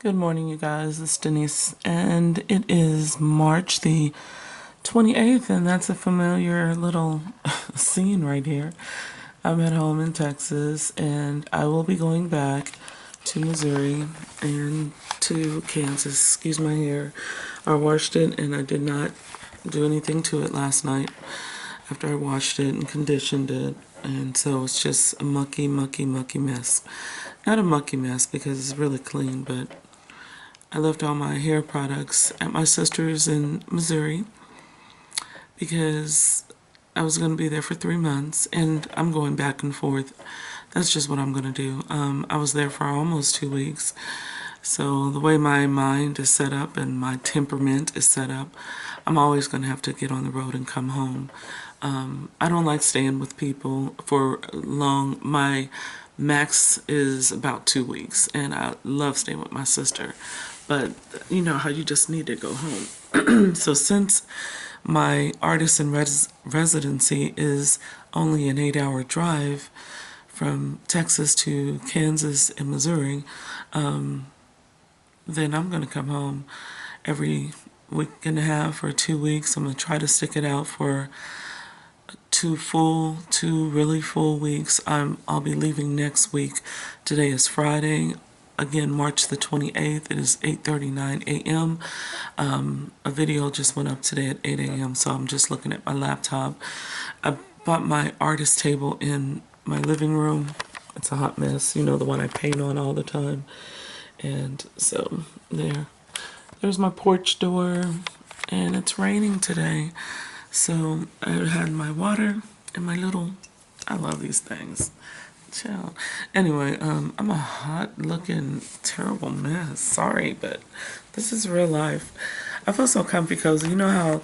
Good morning, you guys. It's Denise, and it is March the 28th, and that's a familiar little scene right here. I'm at home in Texas, and I will be going back to Missouri and to Kansas. Excuse my hair. I washed it, and I did not do anything to it last night after I washed it and conditioned it. And so it's just a mucky mess. Not a mucky mess because it's really clean, but I left all my hair products at my sister's in Missouri because I was going to be there for 3 months, and I'm going back and forth. That's just what I'm going to do. I was there for almost 2 weeks. So the way my mind is set up and my temperament is set up, I'm always going to have to get on the road and come home. I don't like staying with people for long. My max is about 2 weeks, and I love staying with my sister. But you know how you just need to go home. So since my artist in residency is only an 8-hour drive from Texas to Kansas and Missouri, then I'm going to come home every week and a half or 2 weeks. I'm going to try to stick it out for two really full weeks. I'll be leaving next week. Today is Friday. Again, March the 28th. It is 8:39 a.m. A video just went up today at 8 a.m. So I'm just looking at my laptop. I bought my artist table in my living room. It's a hot mess. You know, the one I paint on all the time. And so there's my porch door, and it's raining today. So I had my water and my I love these things. Chill. Anyway, I'm a hot looking, terrible mess. Sorry, but this is real life. I feel so comfy cozy. You know how,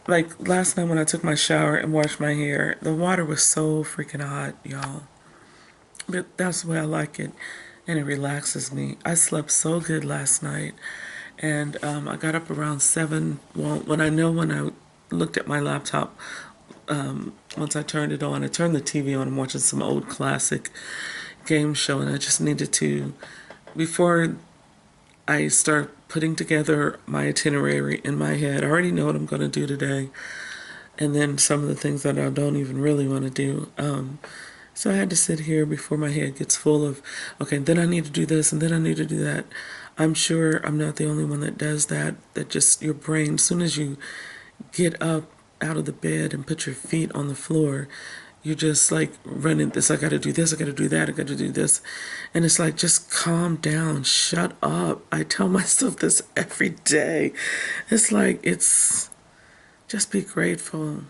like, last night when I took my shower and washed my hair, the water was so freaking hot, y'all. But that's the way I like it, and it relaxes me. I slept so good last night, and I got up around 7. Well, when I looked at my laptop, once I turned it on, I turned the TV on. I'm watching some old classic game show, and I just needed to, before I start putting together my itinerary in my head, I already know what I'm going to do today, and then some of the things that I don't even really want to do. So I had to sit here before my head gets full of, okay, then I need to do this, and then I need to do that. I'm sure I'm not the only one that does that, that just your brain, as soon as you get up out of the bed and put your feet on the floor, you're just like running this, I gotta do this, I gotta do that, I gotta do this. And it's like, just calm down, shut up. I tell myself this every day. It's like, just be grateful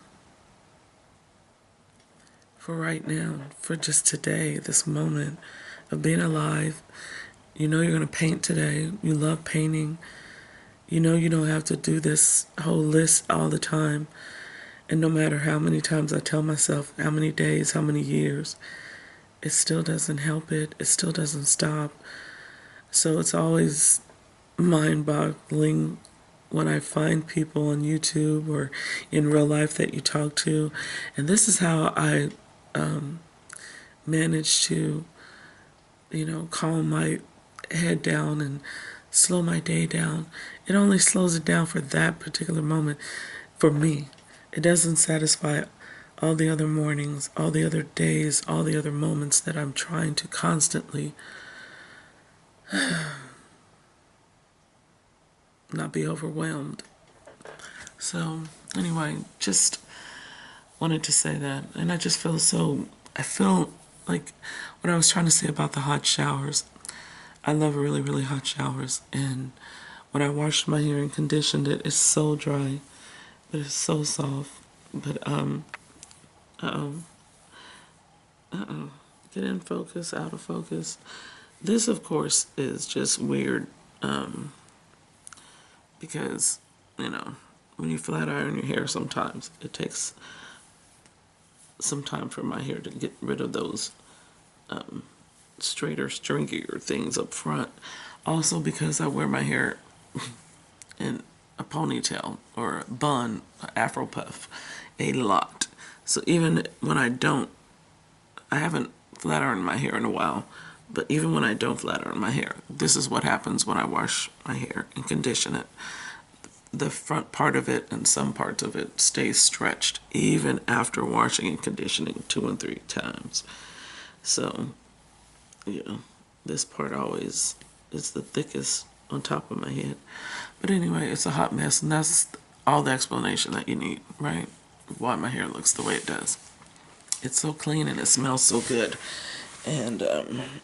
for right now, for just today, this moment of being alive. You know you're gonna paint today. You love painting. You know you don't have to do this whole list all the time. And no matter how many times I tell myself, how many days, how many years, it still doesn't help it. It still doesn't stop. So it's always mind-boggling when I find people on YouTube or in real life that you talk to. And this is how I manage to, calm my head down and slow my day down. It only slows it down for that particular moment for me. It doesn't satisfy all the other mornings, all the other days, all the other moments that I'm trying to constantly not be overwhelmed. So anyway, just wanted to say that. And I just I feel like what I was trying to say about the hot showers. I love really, really hot showers. And when I washed my hair and conditioned it, it's so dry. But it's so soft. But, get in focus, out of focus. This, of course, is just weird, because, when you flat iron your hair sometimes, it takes some time for my hair to get rid of those, straighter, stringier things up front. Also because I wear my hair in a ponytail or a bun, afro puff, a lot. So even when I haven't flat ironed my hair in a while, But even when I don't flat iron my hair, this is what happens when I wash my hair and condition it. The front part of it and some parts of it stays stretched even after washing and conditioning 2 and 3 times. So, yeah, this part always is the thickest on top of my head. But anyway, it's a hot mess, and that's all the explanation that you need, right? Why my hair looks the way it does. It's so clean and it smells so good. And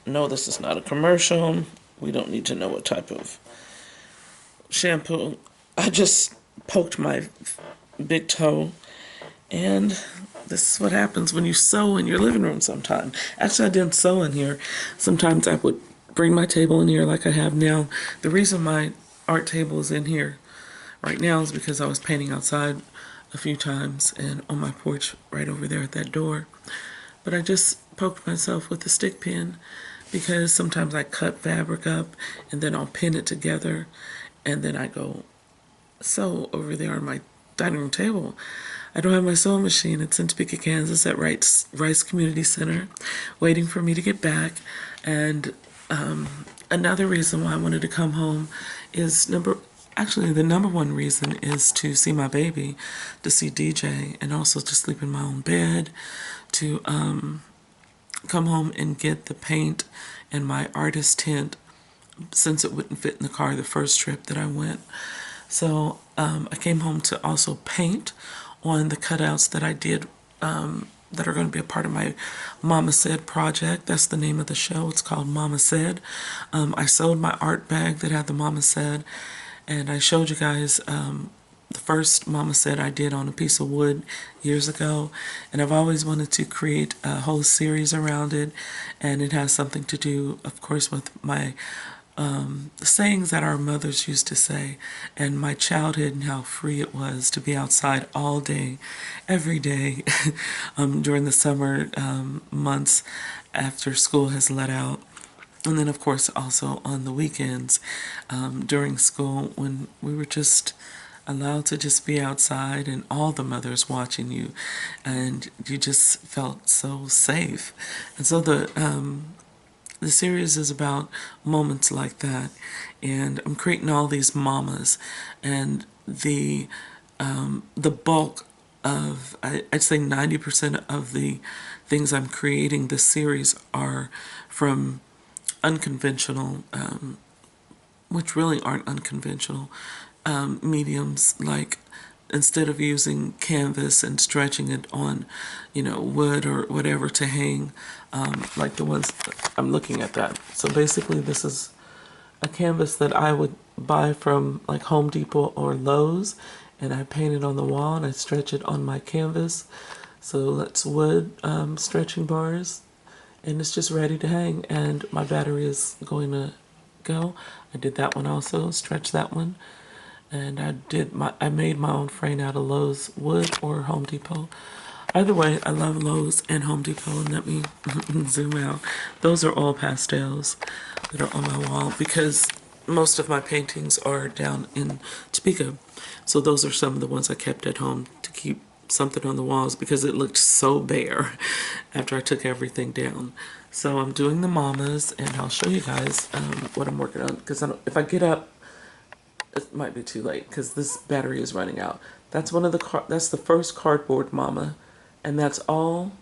no, this is not a commercial. We don't need to know what type of shampoo. I just poked my big toe, and this is what happens when you sew in your living room sometimes. Actually, I didn't sew in here. Sometimes I would bring my table in here like I have now. The reason my art table is in here right now is because I was painting outside a few times and on my porch right over there at that door. But I just poked myself with a stick pin because sometimes I cut fabric up and then I'll pin it together and then I go sew over there on my dining room table. I don't have my sewing machine. It's in Topeka, Kansas at Rice Community Center, waiting for me to get back. And another reason why I wanted to come home is the number one reason is to see my baby, to see DJ, and also to sleep in my own bed, to come home and get the paint and my artist tent since it wouldn't fit in the car the first trip that I went. So I came home to also paint on the cutouts that I did that are going to be a part of my Mama Said project. That's the name of the show. It's called Mama Said. I sewed my art bag that had the Mama Said, and I showed you guys the first Mama Said I did on a piece of wood years ago, and I've always wanted to create a whole series around it, and it has something to do, of course, with my sayings that our mothers used to say, and my childhood and how free it was to be outside all day, every day, during the summer months after school has let out. And then, of course, also on the weekends during school when we were just allowed to just be outside and all the mothers watching you, and you just felt so safe. And so the series is about moments like that, and I'm creating all these mamas, and the bulk of, I'd say 90% of the things I'm creating this series are from unconventional, which really aren't unconventional, mediums. Like, instead of using canvas and stretching it on, wood or whatever to hang, like the ones I'm looking at that. So basically this is a canvas that I would buy from like Home Depot or Lowe's, and I paint it on the wall and I stretch it on my canvas. So that's wood stretching bars, and it's just ready to hang, and my battery is going to go. I did that one also, stretched that one. And I made my own frame out of Lowe's wood or Home Depot. Either way, I love Lowe's and Home Depot. And let me zoom out. Those are all pastels that are on my wall because most of my paintings are down in Topeka. So those are some of the ones I kept at home to keep something on the walls because it looked so bare after I took everything down. So I'm doing the mamas, and I'll show you guys what I'm working on, because if I get up, it might be too late because this battery is running out. That's that's the first cardboard mama, and that's all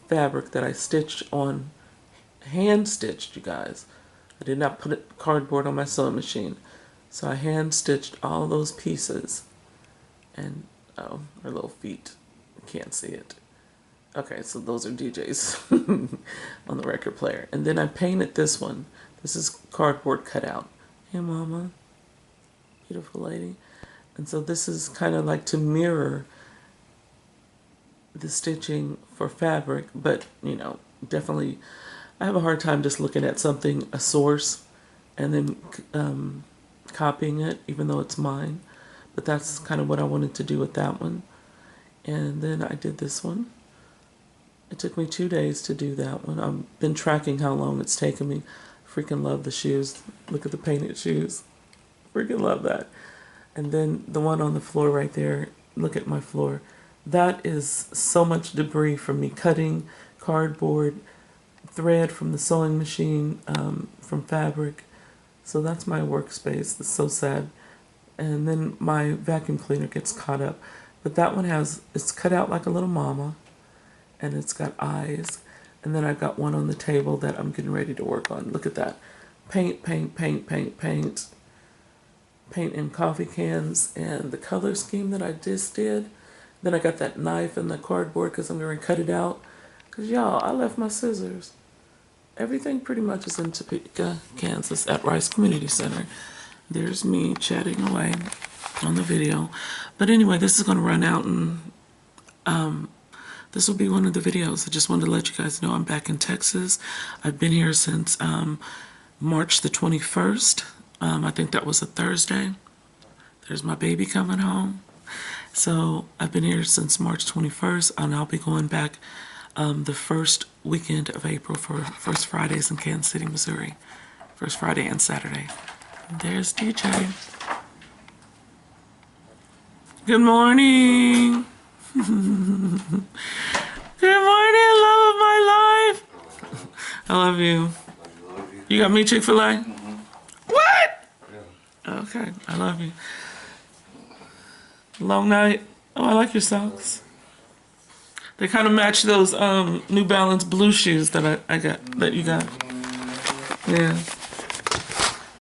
fabric that I stitched on, hand stitched, you guys. I did not put cardboard on my sewing machine, so I hand stitched all those pieces. And oh, her little feet, you can't see it. Okay, so those are DJs on the record player, and then I painted this one. This is cardboard cutout. Hey, mama. Beautiful lady. And so this is kind of like to mirror the stitching for fabric, but definitely I have a hard time just looking at something, a source, and then copying it, even though it's mine. But that's kind of what I wanted to do with that one. And then I did this one. It took me 2 days to do that one. I've been tracking how long it's taken me. Freaking love the shoes. Look at the painted shoes. Freaking love that. And then the one on the floor right there, look at my floor. That is so much debris from me cutting cardboard, thread from the sewing machine, from fabric. So that's my workspace. That's so sad. And then my vacuum cleaner gets caught up. But that one it's cut out like a little mama, and it's got eyes. And then I've got one on the table that I'm getting ready to work on. Look at that. Paint, paint, paint, paint, paint. Paint in coffee cans, and the color scheme that I just did. Then I got that knife and the cardboard because I'm going to cut it out. Because, y'all, I left my scissors. Everything pretty much is in Topeka, Kansas at Rice Community Center. There's me chatting away on the video. But anyway, this is going to run out, and this will be one of the videos. I just wanted to let you guys know I'm back in Texas. I've been here since March the 21st. I think that was a Thursday. There's my baby coming home. So I've been here since March 21st, and I'll be going back the first weekend of April for First Fridays in Kansas City, Missouri. First Friday and Saturday. There's DJ. Good morning. Good morning, love of my life. I love you. You got me Chick-fil-A? What? Yeah. Okay, I love you. Long night. Oh, I like your socks. They kind of match those New Balance blue shoes that I got, that you got. Yeah.